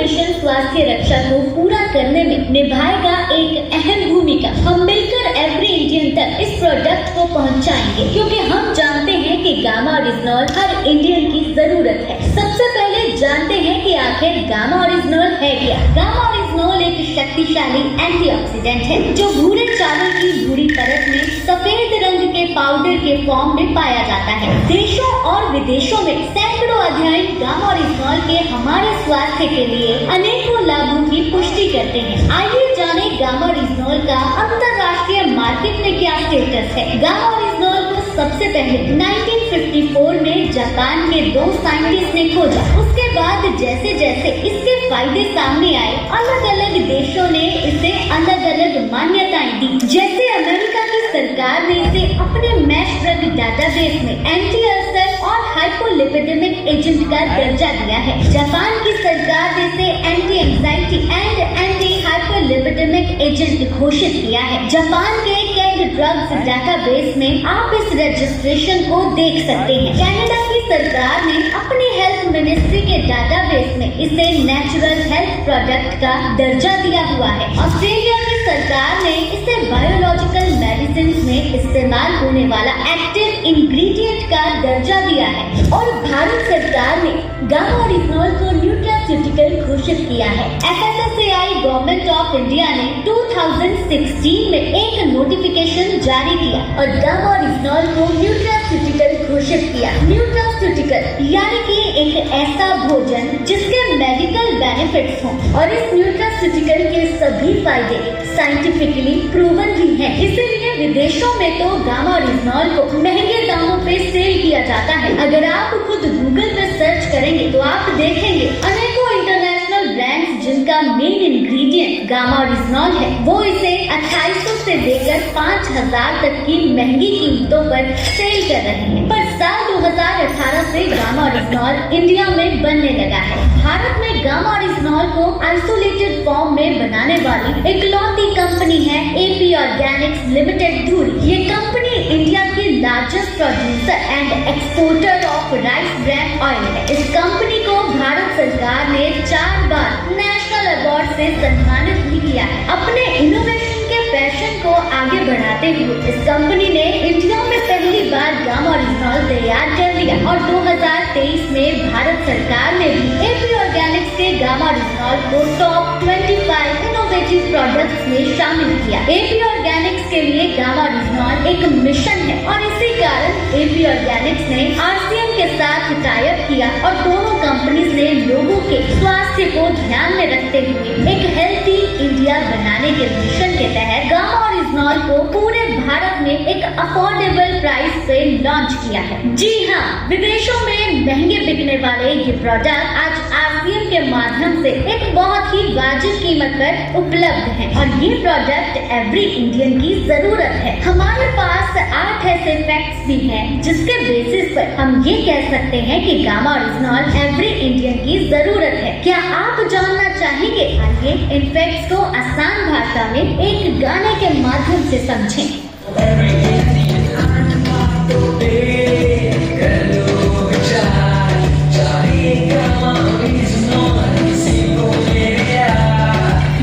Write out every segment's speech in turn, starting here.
Mission स्वास्थ्य रक्षा को पूरा करने में निभाएगा एक अहम भूमिका। हम मिलकर एवरी इंडियन तक इस प्रोडक्ट को पहुंचाएंगे, क्योंकि हम जानते हैं कि गामा ओरिजिनॉल हर इंडियन की जरूरत है। सबसे पहले जानते हैं कि आखिर गामा ओरिजिनॉल है क्या। गामा ओरिजिनॉल एक शक्तिशाली एंटीऑक्सीडेंट है जो भूरे चावल की भूरी परत में सफेद रंग के पाउडर के फॉर्म में पाया जाता है। देशों और विदेशों में सैकड़ों अध्ययन गामा ओरिजिनॉल के हमारे स्वास्थ्य के लिए अनेकों लाभों की पुष्टि करते हैं। आइए जाने गामा ओरिजिनॉल का अंतर्राष्ट्रीय मार्केट में क्या स्टेटस है। गामा ओरिजिनॉल को सबसे पहले 1954 में जापान के 2 साइंटिस्ट ने खोजा। उसके बाद जैसे जैसे इसके फायदे सामने आए, अलग अलग देशों ने इसे अलग अलग मान्यताएं दी। जैसे अमेरिका की सरकार ने इसे अपने मैश ड्रग डाटाबेस में एंटी अल्सर और हाइपोलिपिडेमिक एजेंट का दर्जा दिया है। जापान की सरकार ने इसे anti anxiety and anti hypolipidemic agent घोषित किया है। जापान के कैग ड्रग्स डाटाबेस में आप इस रजिस्ट्रेशन को देख सकते हैं। कनाडा की सरकार ने अपनी हेल्थ मिनिस्ट्री के डाटाबेस में इसे नेचुरल हेल्थ प्रोडक्ट का दर्जा दिया हुआ है। ऑस्ट्रेलिया की सरकार ने इसे बायोलॉजिकल मेडिसिन में इस्तेमाल होने वाला एक्टिव इंग्रेडिएंट का दर्जा दिया है। और भारत सरकार ने गामा ओरिजिनॉल को न्यूट्रास्यूटिकल घोषित किया है। FSSAI गवर्नमेंट ऑफ इंडिया ने 2016 में एक नोटिफिकेशन जारी किया और गामा ओरिजिनॉल को न्यूट्रास्यूटिकल घोषित किया। न्यूट्रास्यूटिकल यानी कि एक ऐसा भोजन जिसके मेडिकल बेनिफिट्स हों, और इस न्यूट्रास्यूटिकल के सभी फायदे साइंटिफिकली प्रूवन भी हैं। इसीलिए विदेशों में तो गामा ओरिजिनॉल को महंगे दामों पे सेल किया जाता है। अगर आप खुद गूगल पे सर्च करेंगे तो आप देखेंगे अनेकों इंटरनेशनल ब्रांड्स जिनका मेन इंग्रेडिएंट गामा ओरिजिनॉल है, वो इसे 2800 से लेकर 5000 तक की महंगी कीमतों पर सेल कर रहे हैं। पर साल 2018 से गामा ओरिजिनॉल इंडिया में बनने लगा है। भारत में गामा ओरिजिनॉल को आइसोलेटेड फॉर्म में बनाने वाली इकलौती कंपनी है AP ऑर्गेनिक्स लिमिटेड धुरी। ये कंपनी इंडिया की largest producer and exporter of rice brand oil है। इस कंपनी को भारत सरकार ने 4 बार नेशनल अवार्ड से सम्मानित भी किया है। अपने इनोवेशन के पैशन को आगे बढ़ाते हुए इस कंपनी ने इंडिया में पहली बार गामा ओरिजिनॉल तैयार कर लिया और 2023 में भारत सरकार ने भी AP ऑर्गेनिक्स के गामा ओरिजिनॉल को टॉप 25 इनोवेटिव प्रोडक्ट्स में शामिल किया। AP ऑर्गेनिक्स के लिए गामा ओरिजिनॉल एक मिशन है और इसी कारण AP ऑर्गेनिक्स ने RCM के साथ टाई अप किया और दोनों कंपनीज ने लोगों के स्वास्थ्य को ध्यान में रखते हुए एक हेल्थी इंडिया बनाने के मिशन के तहत गामा ओरिजिनॉल को पूरे भारत में एक अफोर्डेबल प्राइस पे लॉन्च किया है। जी हाँ, विदेशों में महंगे बिकने वाले ये प्रोडक्ट आज RCM के माध्यम से एक बहुत ही वाजिब कीमत पर उपलब्ध है और ये प्रोडक्ट एवरी इंडियन की जरूरत है। हमारे पास 8 ऐसे फैक्ट्स भी हैं जिसके बेसिस पर हम ये कह सकते हैं कि गामा ओरिजिनॉल एवरी इंडियन की जरूरत है। क्या आप जानना चाहेंगे? आइए इन फैक्ट्स को आसान भाषा में एक गाने के माध्यम से समझें।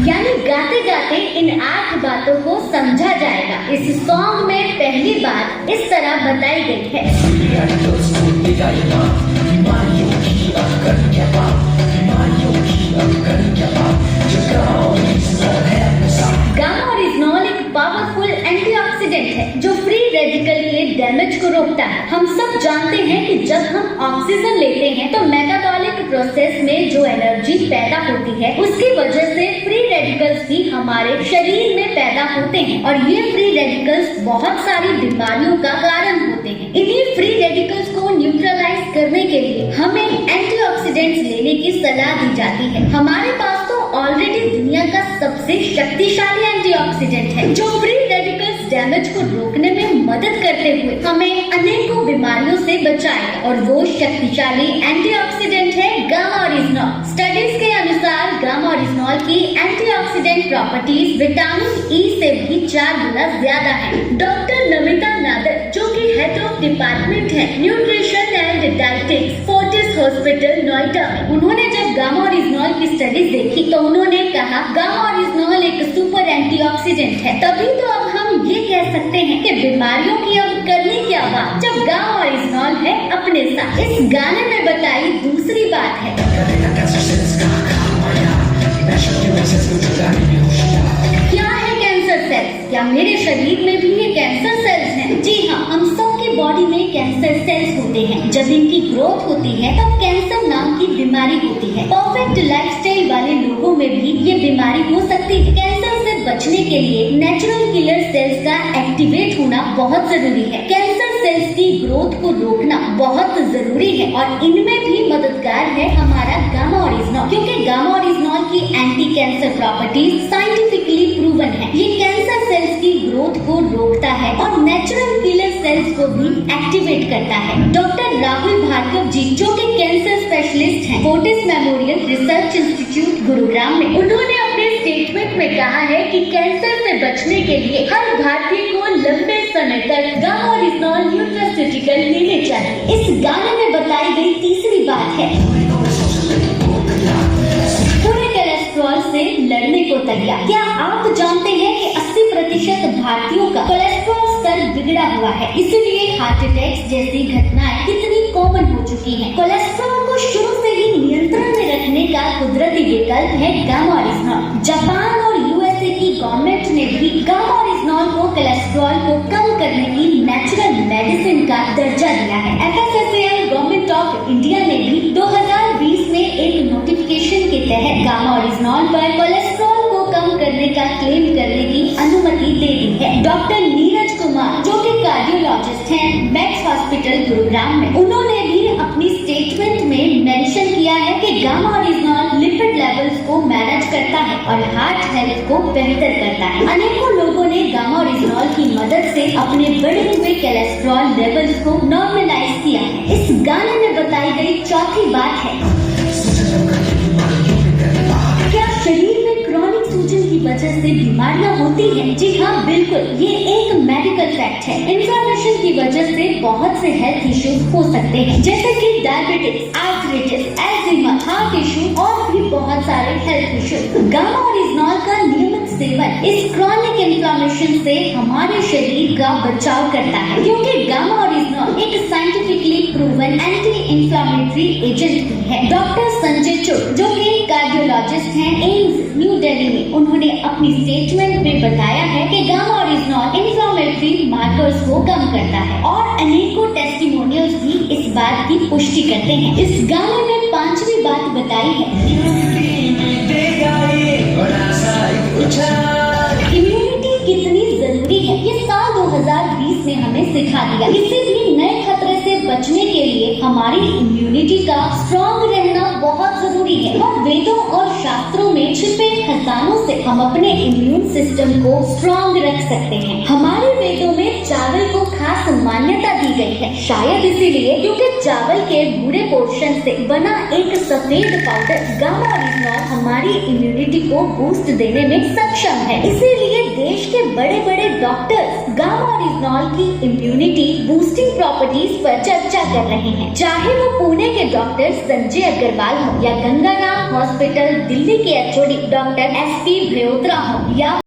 यानी गाते गाते इन 8 बातों को समझा जाएगा। इस सॉन्ग में पहली बात इस तरह बताई गई है। गामा ओरिजिनॉल एक पावरफुल एंटीऑक्सीडेंट है जो फ्री रेडिकल के डैमेज को रोकता है। हम सब जानते हैं कि जब हम ऑक्सीजन लेते हैं तो मेटाबॉलिक प्रोसेस में जो एनर्जी पैदा होती है उसकी वजह से फ्री रेडिकल्स भी हमारे शरीर में पैदा होते हैं और ये फ्री रेडिकल्स बहुत सारी बीमारियों का कारण होते हैं। इन्हीं फ्री रेडिकल्स को न्यूट्रलाइज करने के लिए हमें एंटीऑक्सीडेंट्स लेने की सलाह दी जाती है। हमारे पास तो ऑलरेडी दुनिया का सबसे शक्तिशाली एंटीऑक्सीडेंट है जो फ्री रेडिकल्स डैमेज को रोकने में मदद करते हुए हमें अनेकों बीमारियों से बचाएगा और वो शक्तिशाली एंटीऑक्सीडेंट है गामा ओरिजिनॉल। स्टडीज के अनुसार गामा ओरिजिनॉल की एंटीऑक्सीडेंट प्रॉपर्टीज विटामिन E से भी 4 गुना ज्यादा है। डॉक्टर नमिता नादर जो कि की हेड ऑफ डिपार्टमेंट है nutrition and dietetics Fortis hospital Noida में। उन्होंने जब गामा ओरिजिनॉल की स्टडीज देखी तो उन्होंने कहा गामा ओरिजिनॉल एक सुपर एंटीऑक्सीडेंट है। तभी तो अब हम ये कह सकते हैं कि बीमारियों की अब करनी क्या बात जब गामा ओरिजिनॉल है अपने साथ। इस गाने में बताई दूसरी बात है। क्या है कैंसर सेल्स? क्या मेरे शरीर में भी ये कैंसर सेल्स हैं? जी हाँ, हम सबके बॉडी में कैंसर सेल्स होते हैं। जब इनकी ग्रोथ होती है तब कैंसर नाम की बीमारी होती है। परफेक्ट लाइफस्टाइल वाले लोगों में भी ये बीमारी हो सकती है। कैंसर से बचने के लिए नेचुरल किलर सेल्स का एक्टिवेट होना बहुत जरूरी है। कैंसर सेल्स की ग्रोथ को रोकना बहुत जरूरी है और इनमें भी मददगार है हमारा गामा ओरिजिनॉल, क्योंकि गामा ओरिजिनॉल की anti cancer properties scientifically proven है। ये कैंसर सेल्स की ग्रोथ को रोकता है और नेचुरल किलर सेल्स को भी एक्टिवेट करता है। डॉक्टर राहुल भार्गव जी जो कि कैंसर स्पेशलिस्ट हैं Fortis memorial research institute Gurugram में, उन्होंने अपने स्टेटमेंट में कहा है कि कैंसर से बचने के लिए हर भारतीय को लंबे समय तक गामा ओरिजिनॉल न्यूट्रास्यूटिकल लेने चाहिए। इस गाने में बताई गई तीसरी बात है पूरे कोलेस्ट्रॉल से लड़ने को तैयार। क्या आप जानते हैं कि 80% भारतीयों का कोलेस्ट्रॉल स्तर बिगड़ा हुआ है, इसलिए हार्ट अटैक जैसी घटनाएं कितनी कॉमन हो चुकी हैं। कोलेस्ट्रॉल को शुरू से ही नियंत्रण में रखने का कुदरती विकल्प है गामा ओरिजिनॉल। जापान और यूएसए की गवर्नमेंट ने भी गामा ओरिजिनॉल को कोलेस्ट्रॉल को कम करने की नेचुरल मेडिसिन का दर्जा दिया है। FSSAI गवर्नमेंट ऑफ इंडिया ने भी 2020 में एक नोटिफिकेशन के तहत गामा ओरिजिनॉल पर कोलेस्ट्रॉल को कम करने का क्लेम करने की अनुमति दे दी है। डॉक्टर नीरज कुमार जो कि कार्डियोलॉजिस्ट हैं मैक्स हॉस्पिटल गुरुग्राम में, उन्होंने भी अपनी स्टेटमेंट में मेंशन किया है कि गामा ओरिजिनॉल लिपिड लेवल्स को मैनेज करता है और हार्ट हेल्थ को बेहतर करता है। अनेकों लोगों ने गामा ओरिजिनॉल की मदद से अपने बढ़े हुए कोलेस्ट्रॉल लेवल्स को नॉर्मलाइज किया है। इस गाने में बताई गई चौथी बात है क्या शरीर में क्रॉनिक सूजन की वजह से बीमारियां होती हैं? जी हाँ, बिल्कुल, ये एक मेडिकल फैक्ट है। इन्फ्लेमेशन की वजह से बहुत से हेल्थ इश्यूज हो सकते हैं, जैसे कि diabetes, arthritis, Alzheimer, heart issue और भी बहुत सारे हेल्थ इश्यूज। गामा ओरिजिनॉल का नियमित सेवन इस क्रॉनिक इन्फ्लेमेशन से हमारे शरीर का बचाव करता है, क्योंकि गामा ओरिजिनॉल एक scientifically proven anti inflammatory agent है। डॉक्टर संजय चुग जो कि कार्डियोलॉजिस्ट हैं एम्स न्यू दिल्ली में, उन्होंने अपनी स्टेटमेंट में बताया है कि गामा ओरिजिनॉल इंफ्लेमेटरी मार्कर्स को कम करता है और अनेकों टेस्टिमोनियल्स भी इस बात की पुष्टि करते हैं। इस गाने में पांचवी बात बताई है इम्यूनिटी कितनी जरूरी है। ये साल 2020 ने हमें सिखा दिया। किसी भी नए खतरे से बचने के लिए हमारी इम्यूनिटी का स्ट्रॉन्ग रहना बहुत जरूरी है और वेदों और शास्त्रों में छिपे खजानों से हम अपने इम्यून सिस्टम को स्ट्रॉन्ग रख सकते हैं। हमारे वेदों में चावल को खास मान्यता दी गई है, शायद इसीलिए क्योंकि चावल के भूरे पोर्शन से बना एक सफेद पाउडर गामा ओरिजिनॉल हमारी इम्यूनिटी को बूस्ट देने में सक्षम है। इसीलिए देश के बड़े बड़े डॉक्टर्स गामा ओरिजिनॉल की इम्यूनिटी बूस्टिंग प्रॉपर्टीज पर चर्चा कर रहे हैं, चाहे वो पुणे के डॉक्टर संजय अग्रवाल हो या गंगाराम हॉस्पिटल दिल्ली के HOD डॉक्टर SP भ्योत्रा हो या